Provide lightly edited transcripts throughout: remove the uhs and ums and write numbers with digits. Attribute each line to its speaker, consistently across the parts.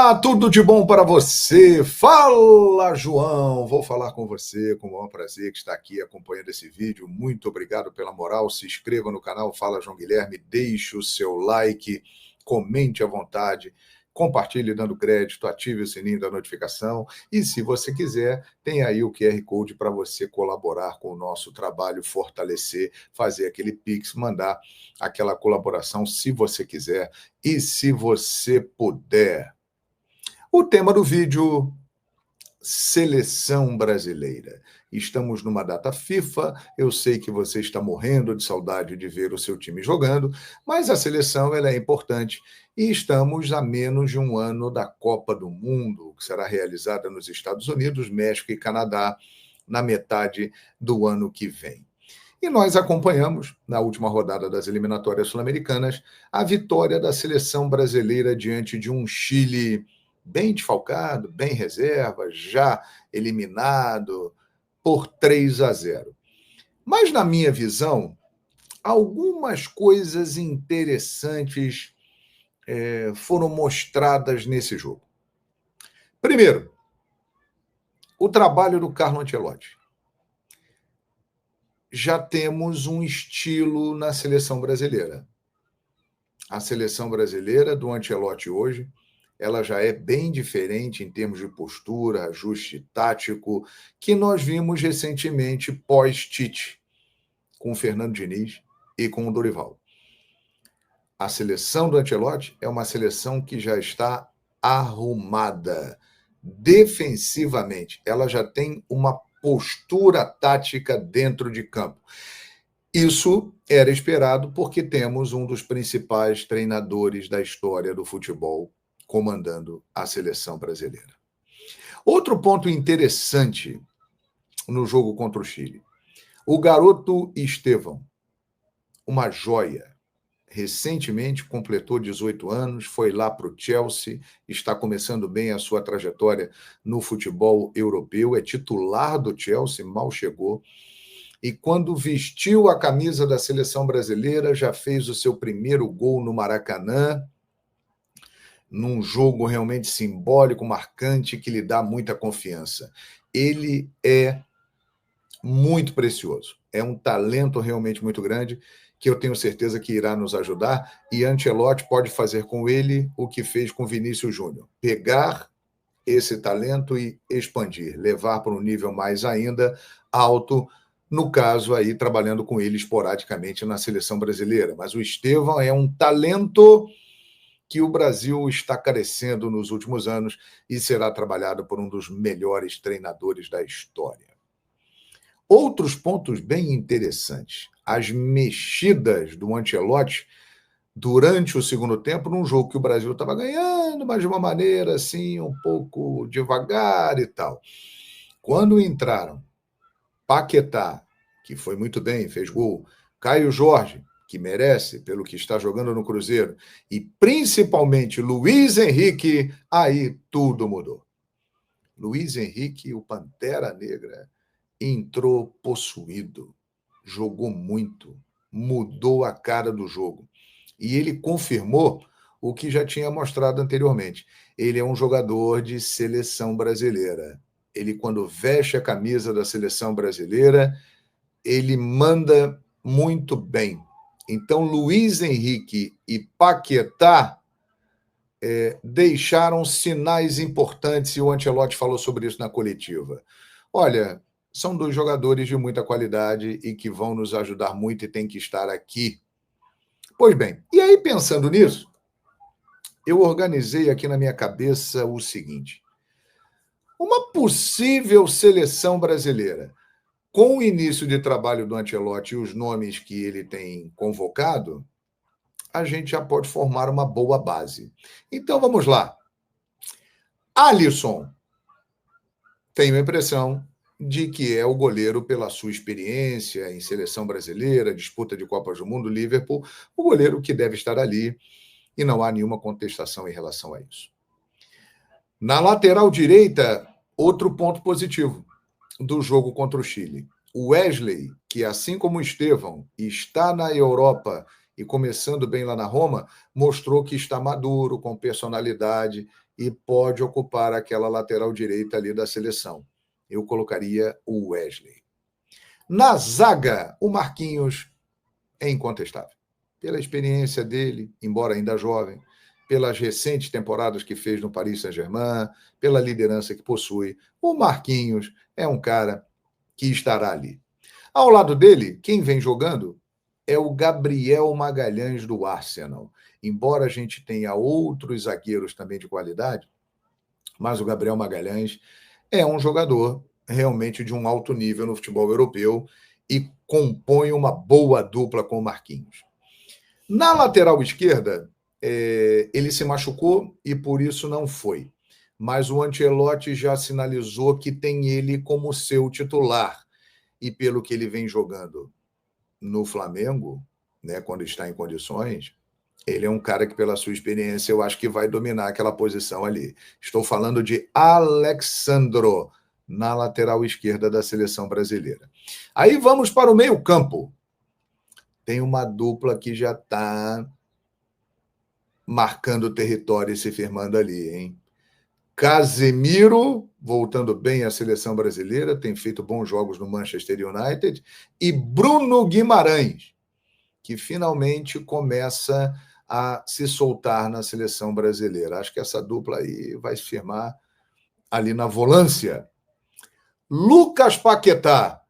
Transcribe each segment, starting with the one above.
Speaker 1: Olá, tudo de bom para você? Fala, João! Vou falar com você com o maior prazer que está aqui acompanhando esse vídeo. Muito obrigado pela moral. Se inscreva no canal Fala João Guilherme, deixe o seu like, comente à vontade, compartilhe dando crédito, ative o sininho da notificação e, se você quiser, tem aí o QR Code para você colaborar com o nosso trabalho, fortalecer, fazer aquele Pix, mandar aquela colaboração se você quiser e se você puder. O tema do vídeo, seleção brasileira. Estamos numa data FIFA, eu sei que você está morrendo de saudade de ver o seu time jogando, mas a seleção ela é importante e estamos a menos de um ano da Copa do Mundo, que será realizada nos Estados Unidos, México e Canadá, na metade do ano que vem. E nós acompanhamos, na última rodada das eliminatórias sul-americanas, a vitória da seleção brasileira diante de um Chile bem desfalcado, bem reserva, já eliminado por 3-0. Mas, na minha visão, algumas coisas interessantes foram mostradas nesse jogo. Primeiro, o trabalho do Carlo Ancelotti. Já temos um estilo na seleção brasileira. A seleção brasileira do Ancelotti hoje, ela já é bem diferente em termos de postura, ajuste tático, que nós vimos recentemente pós-Tite, com o Fernando Diniz e com o Dorival. A seleção do Ancelotti é uma seleção que já está arrumada defensivamente. Ela já tem uma postura tática dentro de campo. Isso era esperado porque temos um dos principais treinadores da história do futebol comandando a seleção brasileira. Outro ponto interessante no jogo contra o Chile. O garoto Estevão, uma joia, recentemente completou 18 anos, foi lá para o Chelsea, está começando bem a sua trajetória no futebol europeu, é titular do Chelsea, mal chegou. E quando vestiu a camisa da seleção brasileira, já fez o seu primeiro gol no Maracanã, num jogo realmente simbólico, marcante, que lhe dá muita confiança. Ele é muito precioso, é um talento realmente muito grande, que eu tenho certeza que irá nos ajudar, e Ancelotti pode fazer com ele o que fez com Vinícius Júnior, pegar esse talento e expandir, levar para um nível mais ainda alto, no caso aí, trabalhando com ele esporadicamente na seleção brasileira. Mas o Estevão é um talento que o Brasil está carecendo nos últimos anos e será trabalhado por um dos melhores treinadores da história. Outros pontos bem interessantes. As mexidas do Ancelotti durante o segundo tempo, num jogo que o Brasil estava ganhando, mas de uma maneira assim, um pouco devagar e tal. Quando entraram Paquetá, que foi muito bem, fez gol, Caio Jorge, que merece pelo que está jogando no Cruzeiro, e principalmente Luiz Henrique, aí tudo mudou. Luiz Henrique, o Pantera Negra, entrou possuído, jogou muito, mudou a cara do jogo. E ele confirmou o que já tinha mostrado anteriormente. Ele é um jogador de seleção brasileira. Ele, quando veste a camisa da seleção brasileira, ele manda muito bem. Então, Luiz Henrique e Paquetá deixaram sinais importantes, e o Ancelotti falou sobre isso na coletiva. Olha, são dois jogadores de muita qualidade e que vão nos ajudar muito e tem que estar aqui. Pois bem, e aí pensando nisso, eu organizei aqui na minha cabeça o seguinte: uma possível seleção brasileira, com o início de trabalho do Ancelotti e os nomes que ele tem convocado, a gente já pode formar uma boa base. Então vamos lá. Alisson, tenho a impressão de que é o goleiro pela sua experiência em seleção brasileira, disputa de Copas do Mundo, Liverpool, o goleiro que deve estar ali, e não há nenhuma contestação em relação a isso. Na lateral direita, outro ponto positivo do jogo contra o Chile. O Wesley, que assim como o Estevão, está na Europa e começando bem lá na Roma, mostrou que está maduro, com personalidade e pode ocupar aquela lateral direita ali da seleção. Eu colocaria o Wesley. Na zaga, o Marquinhos é incontestável. Pela experiência dele, embora ainda jovem, pelas recentes temporadas que fez no Paris Saint-Germain, pela liderança que possui, o Marquinhos é um cara que estará ali. Ao lado dele, quem vem jogando é o Gabriel Magalhães do Arsenal. Embora a gente tenha outros zagueiros também de qualidade, mas o Gabriel Magalhães é um jogador realmente de um alto nível no futebol europeu e compõe uma boa dupla com o Marquinhos. Na lateral esquerda, ele se machucou e por isso não foi. Mas o Ancelotti já sinalizou que tem ele como seu titular. E pelo que ele vem jogando no Flamengo, né, quando está em condições, ele é um cara que, pela sua experiência, eu acho que vai dominar aquela posição ali. Estou falando de Alex Sandro, na lateral esquerda da seleção brasileira. Aí vamos para o meio-campo. Tem uma dupla que já está marcando território e se firmando ali, hein? Casemiro, voltando bem à seleção brasileira, tem feito bons jogos no Manchester United, e Bruno Guimarães, que finalmente começa a se soltar na seleção brasileira. Acho que essa dupla aí vai se firmar ali na volância. Lucas Paquetá,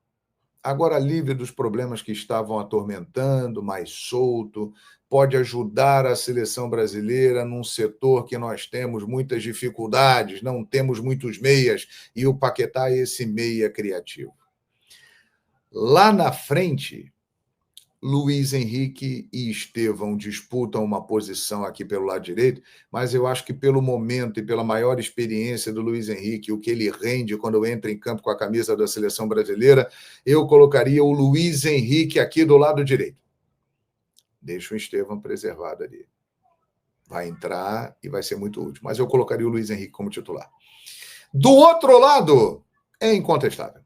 Speaker 1: agora livre dos problemas que estavam atormentando, mais solto, pode ajudar a seleção brasileira num setor que nós temos muitas dificuldades, não temos muitos meias, e o Paquetá é esse meia criativo. Lá na frente, Luiz Henrique e Estevão disputam uma posição aqui pelo lado direito, mas eu acho que pelo momento e pela maior experiência do Luiz Henrique, o que ele rende quando entra em campo com a camisa da seleção brasileira, eu colocaria o Luiz Henrique aqui do lado direito. Deixa o Estevão preservado ali. Vai entrar e vai ser muito útil, mas eu colocaria o Luiz Henrique como titular. Do outro lado, é incontestável.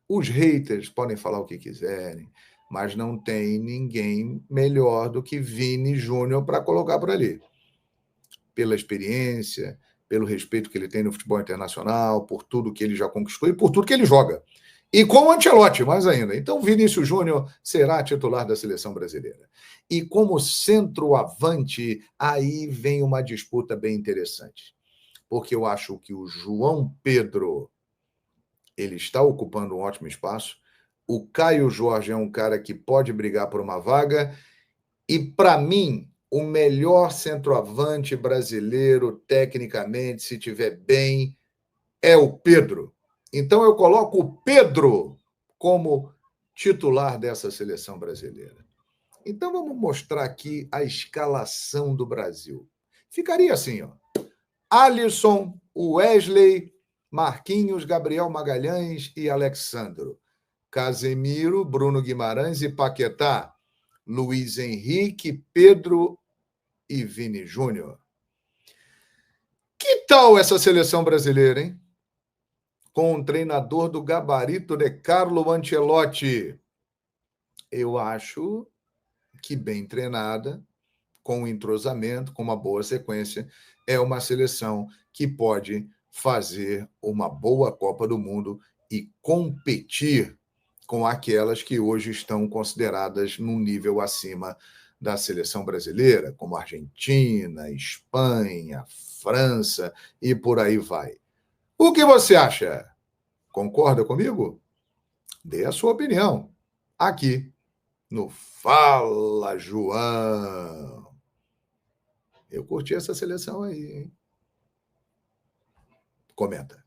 Speaker 1: Os haters podem falar o que quiserem, mas não tem ninguém melhor do que Vini Júnior para colocar por ali. Pela experiência, pelo respeito que ele tem no futebol internacional, por tudo que ele já conquistou e por tudo que ele joga. E com o Ancelotti, mais ainda. Então, Vinícius Júnior será titular da seleção brasileira. E como centroavante, aí vem uma disputa bem interessante. Porque eu acho que o João Pedro, ele está ocupando um ótimo espaço. O Caio Jorge é um cara que pode brigar por uma vaga. E, para mim, o melhor centroavante brasileiro, tecnicamente, se tiver bem, é o Pedro. Então, eu coloco o Pedro como titular dessa seleção brasileira. Então, vamos mostrar aqui a escalação do Brasil. Ficaria assim, ó. Alisson, Wesley, Marquinhos, Gabriel Magalhães e Alexandro. Casemiro, Bruno Guimarães e Paquetá. Luiz Henrique, Pedro e Vini Júnior. Que tal essa seleção brasileira, hein? Com um treinador do gabarito de Carlo Ancelotti. Eu acho que bem treinada, com entrosamento, com uma boa sequência, é uma seleção que pode fazer uma boa Copa do Mundo e competir com aquelas que hoje estão consideradas num nível acima da seleção brasileira, como Argentina, Espanha, França e por aí vai. O que você acha? Concorda comigo? Dê a sua opinião aqui no Fala João. Eu curti essa seleção aí, hein? Comenta.